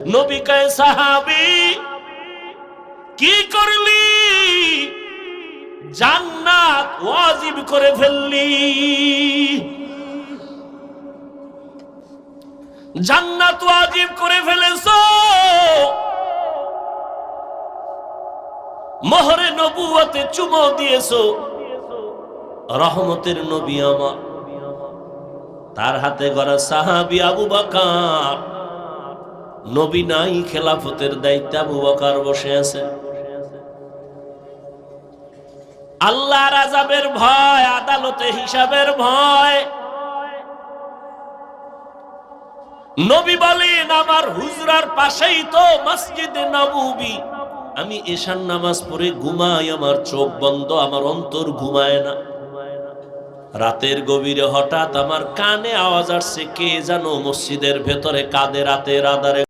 নবী কয় সাহাবী কি করলি, জান্নাত ওয়াজিব করে ফেললি, জান্নাত ওয়াজিব করে ফেলেছো, মোহরে নবুয়তে চুমো দিয়েছো। রহমতের নবী আমার, তার হাতে গড়া সাহাবী আবু বকর, নবী নাই, খেলাফতের দায়িত্বে আবু বকর বসে আছে। আল্লাহর আযাবের ভয়, আদালতে হিসাবের ভয়। নবী বলেন আমার হুজরার পাশেই তো মসজিদে নববী, আমি এশার নামাজ পড়ে ঘুমাই, আমার চোখ বন্ধ, আমার অন্তর ঘুমায় না। রাতের গভীরে হঠাৎ আমার কানে আওয়াজ আসছে, কে যেন মসজিদের ভেতরে কাঁদে রাতের আধারে।